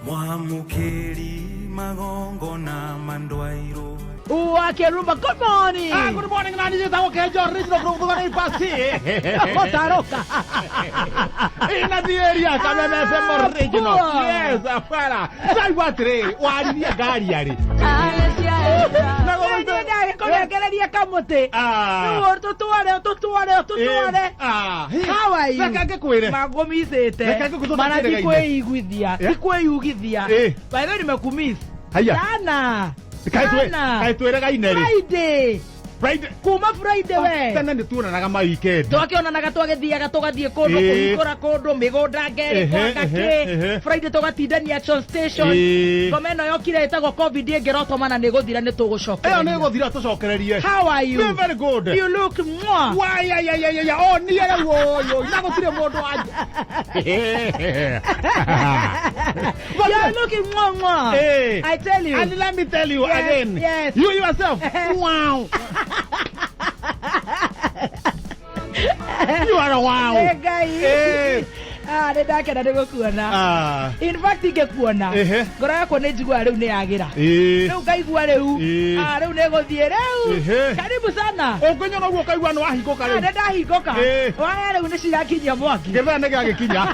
Mwamukeri magongo na mandwairo. Rumba, good morning. Good morning, Nani. You talk okay, John. Reach the group to the party. Otaroka. In the area, come on, FM original. Yes, afara. Sai watre, wali ya gari yari. Quereria kamote. Tutuare. How are you? Sakake kwere. Magomizete. Mana dikwe igwithia. Dikwe yugithia. Bayo nimekumiss. Haya. Sana. Kaitwere gaineri. Friday. Kuma Friday we. Tena ni tuonanaga ma weekend. Twakionanaga twagithiaga tugathie kundu kuhingura kundu migunda ngeri kwagake. Friday tugatindania action station. Gomeno yokire etagwo COVID ngerotomana ni guthira ni tugucokereria. Eyo ni guthira tucokererie. How are you? Very good. You look mwah. Why ya. Oh ni era yo. Ina gutire mundu aje. You're looking mwah. Hey. I tell you. And let me tell you again. Yes. You yourself. Wow. You are a wow. Hey guy. Ndakena ndigukuona. In fact ingekuona. Ngoro yakwa ni njigua riu ni yagira. Riu ngaigua riu. Riu ni guthie riu. Karibu sana. Ukinyona guo kaigua no ahinguka riu. Ndahinguka. Waya riu ni cirakinyia mwaki. Githe ni gagikinya.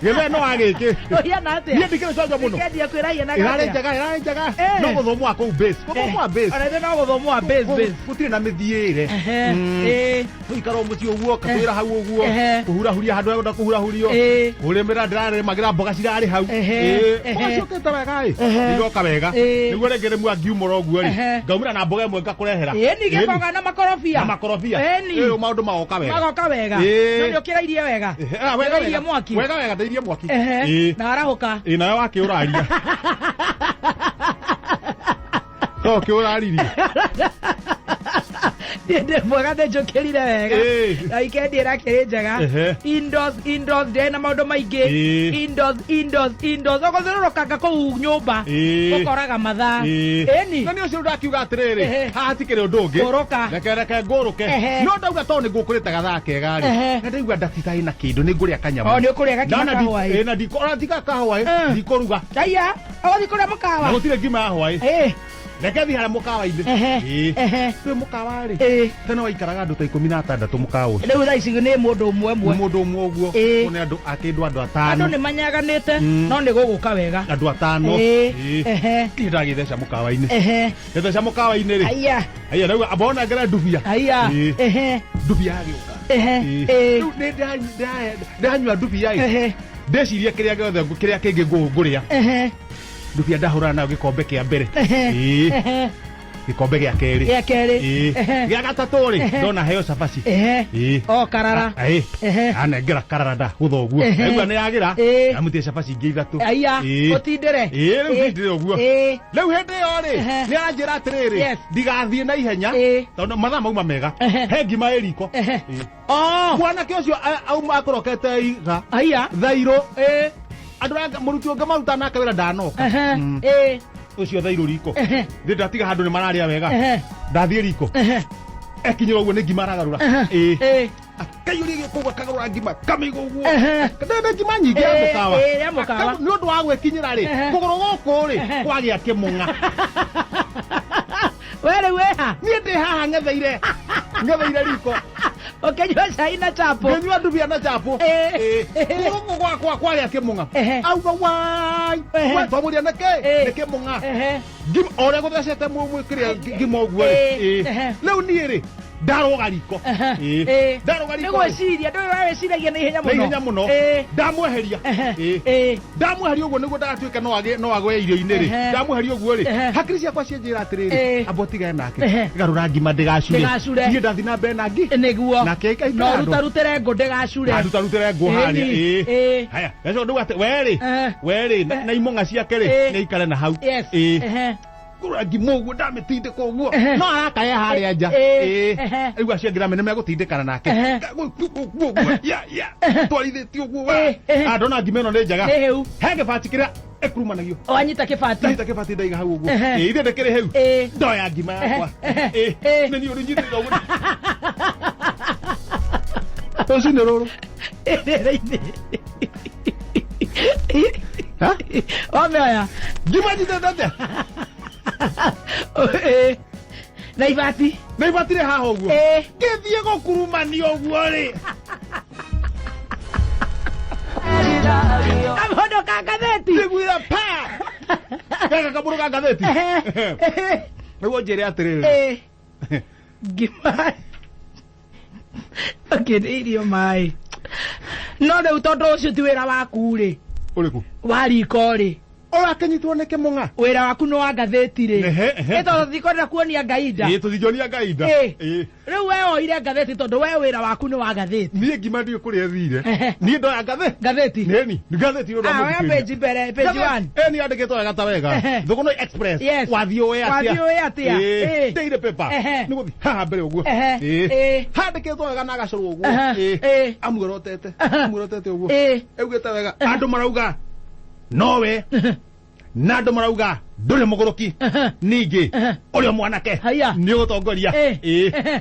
Githe no agiki. Ohiana atia. Ni ndikire canja muno. Ngedia kwiraia na irare njaga. No guthomwa ku base. Guthomwa base. Ora no guthomwa base. Gutire na mithiire. Tuikaro muci uguo katwira hau uguo. Kuhura huria handu egunda kuhura hurio. Urimira ndirare magira mboga cirari hau. Ocokete wega igoka wega. Niguo rengere mwangiumora uguo ri. Ngaumira na mboga imwe ngakurehera. Ni geboga na makorofia. Na makorofia. Maundu magoka wega. Magoka wega. No ukirairie wega. Wega mwaki. Wega ndairie mwaki. Na arahuka. Nayo wakiuraria. Kiuraririe. Ndende mboga njukirire wega. Na weekend irakiri njega. Indoors ndena maundu maingi. Indoors ogothororokaga kuu nyumba. Ukoraga mathaa. Eni. Na ni ucio ndakiuga atiriri. Haha tikire undu ungi. Guruka. Reke nguruke. No ndauga to ni ngukurite gathaa kega ri. Na ndauga ndakita ina kindu ni nguria kanyama. Ni ukuria gakima kahawai. Na ndikora tika kahawai. Ndikuruga. Aya, ogothi kuria mukawa. Na gutire ngima hawai. Reke thi hara mukawa-ini. Twi mukawa ri. Tena waikaraga andu ta 16 mukawa. Riu thaa ici ni mundu umwe. Mundu umwe uguo. Ni andu akindu andu atano. Andu ni manyaganite no ni guguka wega. Andu atano. Ti ndagitheca mukawa-ini. Githeca mukawa-ini ri. Aya riu abona ngera ndubia. Ndubia agiuka. Riu ndanyua ndubia ri. Ndeciria kiria kingi nguria. Ndubia ndahura nayo gikombe kia mbere. Gikombe gia keri. Gia gatatu ri ndona heo cabaci. Karara. Anengera karara nda guthoguo. Aigua ni yagira. Amutie cabaci ingi ithatu. Utindire. Riu ndindire uguo. Riu hindi yo ri ni anjira atiriri. Ndigathie na ihenya tondu mathaa mauma mega. He ngima iriko. Mwanake ucio auma akorokete iga. Thairo. Andu muruti unga maruta nake wira ndanoka. Ucio thairu riko. Ndi ndatiga handu ni mararia wega. Ndathie riko. Ekinyira uguo ni ngima aragarura. Kayuri gikuga kagarura ngima kamigo uguo. Ndebe ngima nyingi ya mukawa. Ni undu wa gwekinyira ri. Kuguru guku ri kwagia kimunga. Were weha. Ni ndi haha ngetheire riko. Ukenyua cai na chapo. Ngenyua ndubia na chapo. Guku kwagia kimunga. Auga wai. We twamuria neke kimunga. Ngima ore guthecete mwikiria ngima uguo ri. Riu ni ri ndaroga riko. Ndaroga riko. Nigwiciria ndu wawiciragia na ihenya muno. Ndamweheria. Ndamweheria uguo niguo ndagatuike no agwe irio-ini ri. Ndamweheria uguo ri. Hakiri ciakwa cienjira atiriri. Ambotige nake. Garura ngima ndigacure. Ni ndathi na mbere na ngi. Niguo. Nake ikaikara. No rutarutire ngo ndigacure. Rutarutire ngo haria. Haya. Eso ndu ate weri na imonga ciake ri. Ni ikare na hau. Gura ngima uguo ndamitindika uguo. No arakaya haria nja. Igua ciengira mene megutindikana nake. Twarithitie uguo. Ndona ngima ino ni njega. He gibati kiria ekurumanagio. Wanyita kibati. Nyita kibati ndaiga hau uguo. Ithe ndekire heu. Ndoya ngima yakwa. Ni uri nyitira uguo. Toci ni ruru. Ha? Omeoya. Gimaji tete. Naivati. Naivati re haha uguo. Githie gukurumani uguo ri. Kamondo ka gatheti. Niguira pa. Kaka kaburu ka gatheti. Niguo njire atiriri. Gimai. Irio mai. No riu tondu ucio ti wira waku ri. Uriku. Wa riko ri. Ora kenyitwo neke munga. Wira waku no wa gatheti ri. Eto thikorera kuonia ngaida. Ii tuthijonia ngaida. Riu we oire gatheti tondu we wira waku no wa gatheti. Nie ngima ndio kuria thire. Nie ndo ya gatheti. Neni, ni gatheti ndo ndo. Ah, page bere, page 1. Ni andiketwo wega ta wega. Thuguno Express. Wathio we atia. Wathio we atia. Daily paper. Ni guthi haha mbere uguo. Handiketwo wega na gacoro uguo. Amurotete. Amurotete uguo. Eugete wega. Andu marauga nowe nando marauga nduri muguruki ningi uri mwanake ni ugutongoria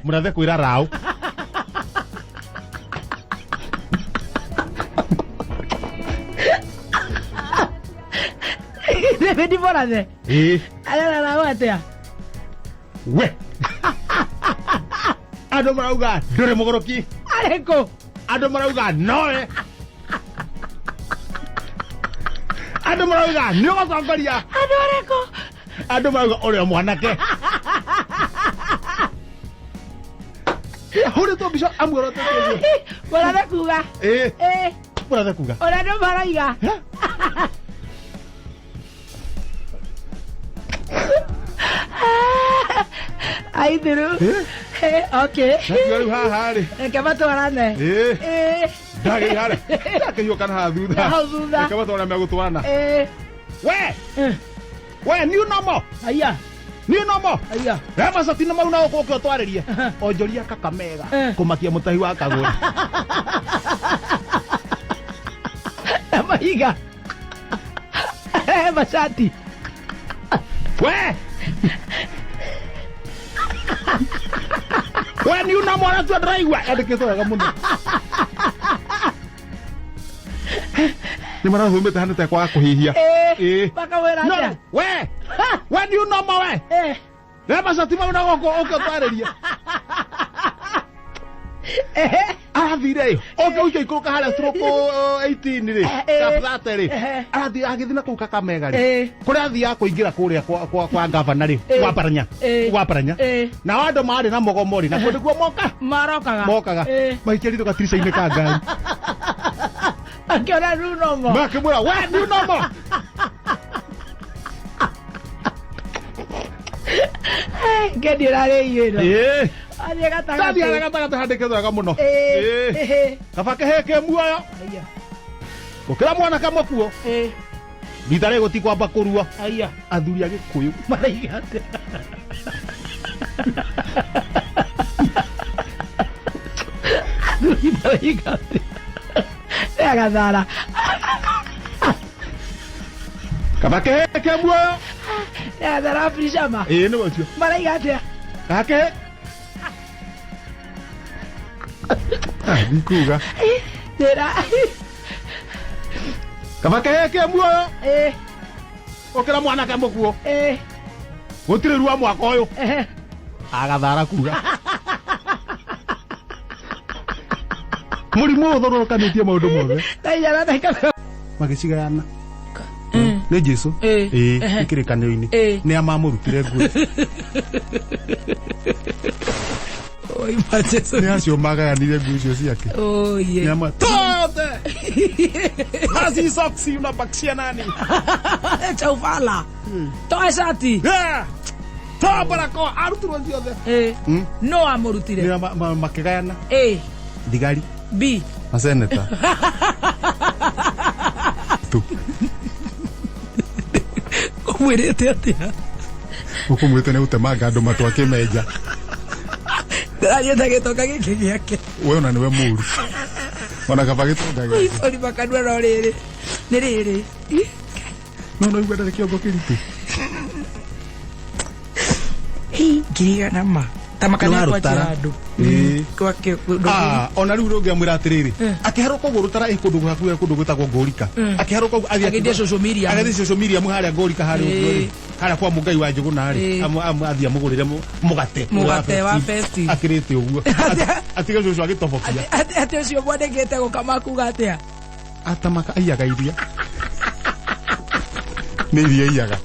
murathe kwira rau Rependi morade ala la watea we ando marauga nduri muguruki areko ando marauga nowe ando marauga ni ugutongoria adoreko ando marauga uri mwanake hore to bisho amgoro to morade kuga morade kuga ora no maraiga ai diru okay ngari ha ri kama twarane dagi hare dagi yo kana thutha kama twana me gutwana we ni nomo aya ni nomo aya rema sati no mauna uko twaririe onjoria Kakamega kumakia mutahi wa Kaguri amaiga masati we ni nomo na tu draigwa ediketo wega muno ni mara humbe tahana ta kwa kuhihia baka wera no we ni nomo we rema sati mauna uko twaririe athire uke ikuruka haria stroko 18 ri kapsate ri agithina ku Kakamega ri kuria athia kuingira kuria kwa gavana ri Waparanya na wando mari na mogomori na kundu guo mokaga maikirito gatirisha-ini ka ngari akiona runomo makimura we runomo ngedi rare yero Adia gata handiketwo wega muno kabake heke muoyo ukira mwana kamwe kuo nditare guti kwamba kurua athuri agikuyu maraigate athuri maraigate agathara kabake heke muoyo agathara pijama ni wacio maraigate kake Nikuga. Tera. Kabake heke muoyo. Okira mwana kamwe kuo. Gutire ruwa mwaka uyu. Agathara kuga. Murimu uthorokanitie maundu mothe. Tayara taika. Magicigayana. Ni Jesu. Ikirikanio-ini. Ni amamurutire nguo. Oi macheso ni acio magayanire nguo icio ciake nyama tote hasi soksi unabakishia nani chaufala toa shati toa barakoa aruturwo ciothe no amurutire ni makigayana thigari B maseneta tu kumwirete atia ukumwite ni utemanga andu matwa kimeja Dale gitoka giki giake. Wewe una niwe muru. Ona kaba gitoka giki. Ori bakadwa ro riri. Ni riri. No igweta kiongo kiritu. Kiriga nama. tamakania kwa chado kwa ke ona riu rongia mwira atiriri akiharuka gurutara ikundu gwaku kundu gwitagwo ngorika akiharuka agithie social media muharia ngorika hari kana kwa mugai wa njuguna ri athia mugurire mugate wa festi akirite uguo atiga cucu agitobokia ati ucio mwandikite gukama kuga atia atamaka aiyaga iria ni iria iyaga